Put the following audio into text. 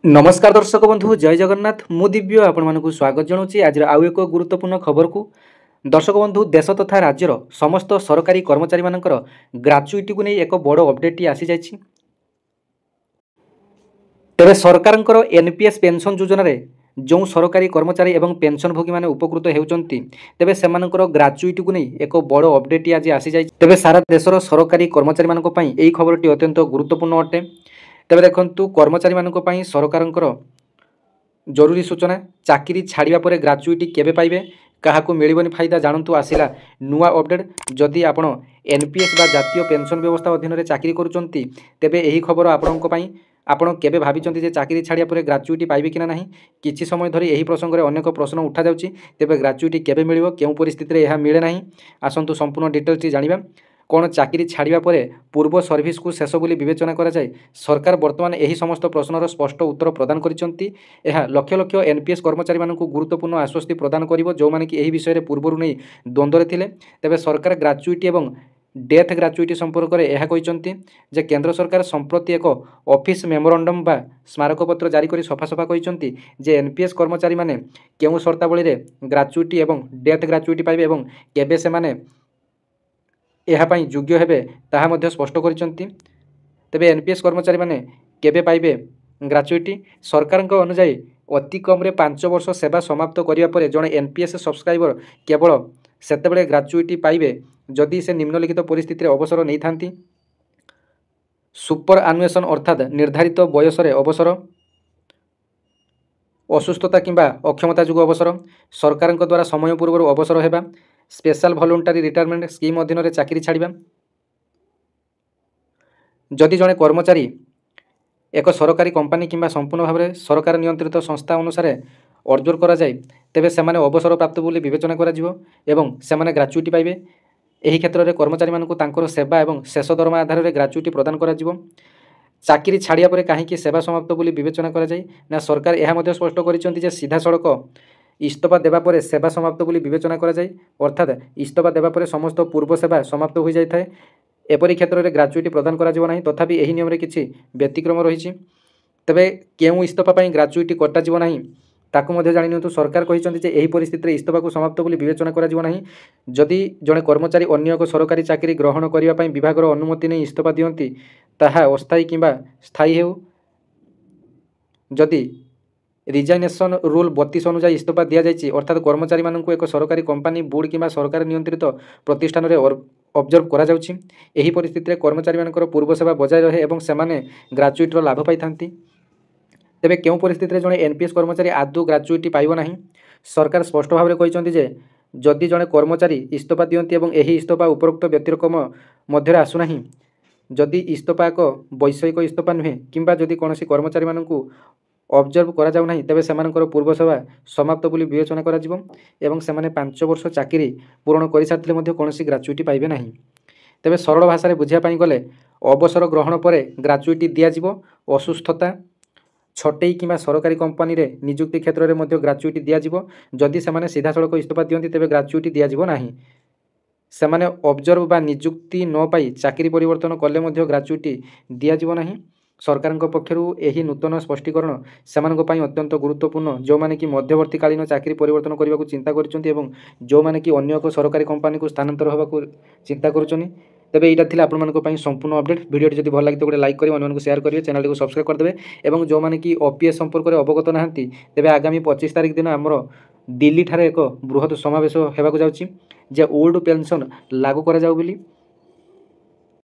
नमस्कार दर्शक बंधु जय जगन्नाथ मु दिव्य आपण स्वागत जनाऊँगी आज आउ एक गुरुत्वपूर्ण खबर को। दर्शक बंधु देश तथा राज्यर समस्त सरकारी कर्मचारी मानकर ग्राच्युटी को नहीं एक बड़ अपडेट आसी जाइछि। तेरे सरकार एनपीएस पेंशन योजना रे जो सरकारी कर्मचारी एवं पेंशन भोगी माने उपकृत होउचंती तेबे सेमानकर ग्राच्युटी को नहीं एक बड़ अपडेट आज आसी जाइछि। तेबे सारा देशर सरकारी कर्मचारी मानक पई एई खबरटी अत्यंत गुरुत्वपूर्ण अटे। तेबे देखंतु कर्मचारी मानक पई सरकारंकर जरूरी सूचना चाकरी छाड़िया पर ग्राच्युटी केबे पाइबे काहाकू मिलिबनी फायदा जानतु आसिला नुआ अपडेट। जदि आपण एनपीएस बा जातीय पेंशन व्यवस्था अधीन रे चाकरी करूचंती तेबे एही खबर आपणक पई आपण केबे भाबिचंती जे चाकरी छाड़िया पर ग्राच्युटी पाइबे कि नाही। किछि समय धरि एही प्रसंग रे अनेक प्रश्न उठा जाउची। तेबे ग्राच्युटी केबे मिलिबो केउ परिस्थिति रे एहा मिले नाही आसंतु संपूर्ण डिटेल्स टी जानिबा। कौन चाकरी छाड़िया पर पूर्व सर्विस को शेष बोली विवेचना करा जाए सरकार वर्तमान यही समस्त प्रश्नर स्पष्ट उत्तर प्रदान करिसंती। यह लक्ष लक्ष एनपीएस कर्मचारी मानकु गुरुत्वपूर्ण आश्वस्ति प्रदान करिवो जो माने कि एही विषय रे पूर्वरु नै द्वंद्व रे थिले। तेबे सरकार ग्राच्युटी एवं डेथ ग्राच्युटी संपर्क में यह कहते जे केंद्र सरकार संप्रति एक ऑफिस मेमोरेंडम बा स्मारकपत्र जारी कर सफा सफा कहते जे एनपीएस कर्मचारी माने केउ शर्तावली रे ग्राच्युटी एवं डेथ ग्राच्युटी पाइबे एवं केबे से माने यह पाई योग्य हेबे ताहा मध्य स्पष्ट करिसंती। तेबे एनपीएस कर्मचारी माने केबे पाइबे ग्राच्युटी सरकार अनुसार अति कम रे 5 वर्ष सेवा समाप्त करिया परे जणे एनपीएस सब्सक्राइबर केवल सेतेबेले ग्राच्युटी पाइबे जदि से निम्नलिखित परिस्थिति अवसर नहीं थांती। सुपर आनुएशन अर्थात निर्धारित बयस रे अवसर, असुस्थता किंबा अक्षमता जुग अवसर, सरकार द्वारा समय पूर्व अवसर हेबा, स्पेशल वॉलंटरी रिटायरमेंट स्कीम अधीन रे चाकरी छाड़िबा। जदि जणे कर्मचारी एक सरकारी कंपनी किंबा संपूर्ण भाव में सरकार नियंत्रित संस्था अनुसार अर्जर करा जाए तेबे सेमाने अवसर प्राप्त बोली विवेचना करा जिवो एवं सेमाने ग्राच्युटी पाइबे। एही क्षेत्र में कर्मचारी मानकु तांकर सेवा एवं शेष दरमा आधार में ग्राच्युटी प्रदान करा जिवो। चाकरी छाड़िया पर कहीं सेवा समाप्त बोली विवेचना करा जाए ना सरकार यह मध्य स्पष्ट करिसंती जे सीधा सड़क इस्तफा देवा पर सेवा समाप्त बोली विवेचना करा जाए अर्थात इस्तफा देवा पर समस्त पूर्व सेवा समाप्त हो जाए थाए। एपरी क्षेत्र में ग्राच्युटी प्रदान करा जिवो नाही तथापि एही नियम रे किछि व्यतिक्रम रहिछि। तेबे केउ इस्तफा पई ग्राच्युटी कटा जिवो नाही ताकू मध्य जानि नियंतु। सरकार कहिसंती जे एही परिस्थिति रे इस्तफा को समाप्त बोली विवेचना करा जिवो नाही जदि जणे कर्मचारी अन्य एक सरकारी चाकरी ग्रहण करिया पई विभागर अनुमति नै इस्तफा दियंती ताहा अस्थायी किंबा स्थायी हेउ। जदि रिजाइनेशन रूल 32 अनुसार इस्तफा दिया जाइछि अर्थात कर्मचारी मानकु एक सरकारी कंपनी बोर्ड किंबा सरकार नियंत्रित प्रतिष्ठान रे ऑब्जर्व करा जाउछि। एही परिस्थिति रे कर्मचारी मानकर पूर्व सेवा बजाय रहे एवं सेमाने ग्राच्युटी लाभ पाई थांती। तेबे केउ परिस्थिति रे जणे एनपीएस कर्मचारी आदौ ग्राच्युटी पाइबो नाही। सरकार स्पष्ट भाव में कहते जे जदि जणे कर्मचारी इस्तफा दियंती एवं एही इस्तफा उपरोक्त व्यतिक्रम मध्य आसुना, जदि इस्तफा एक वैषयिक इस्तफा नुहे किंबा जदि कोनोसी कर्मचारी मानकु ऑब्जर्व करा जाउ नाही तेबे सेमानकर पूर्व सेवा समाप्त बोली विवेचना करा जिवो एवं सेमाने 5 वर्ष चाकरी पूर्ण करि सारथिले मध्य कोनोसी ग्राच्युटी पाइबे नाही। तेबे सरल भाषा रे बुझिया पई गले अवसर ग्रहण पर ग्राच्युटी दिया जिवो, असुस्थता छटई किंबा सरकारी कंपनी रे नियुक्ति क्षेत्र में मध्य ग्राच्युटी दिया जिवो। जदि सेमाने सीधा सड़क इस्तफा दियंती तेबे ग्राच्युटी दिया जिवो नाही। सेमाने ऑब्जर्व बा नियुक्ति न पाई चाकरी परिवर्तन कले मध्य ग्राच्युटी दिया जिवो नाही। सरकार पक्षर यही नूतन स्पष्टीकरण सेमानक पई अत्यंत गुरुत्वपूर्ण जो माने कि मध्यवर्तीकालीन चाकरी परिवर्तन करने को चिंता करिसंती एवं जो माने कि अन्य एक सरकारी कंपनी को स्थानांतर होगा को चिंता करुचनी। तेबे एटा थिला आपन मानक पई संपूर्ण अपडेट। वीडियोटी जदि भल लागे तो गोटे लाइक करिवे, अन्य मानक शेयर करिवे, चैनल को सब्सक्राइब कर देबे एवं जो माने कि ओपीएस संपर्क में अवगत नाहंती तेबे आगामी 25 तारिख दिन हमर दिल्ली ठारे एक बृहत समावेश हेबाकु जाउची जे ओल्ड पेंशन लागू करा जाउ बोली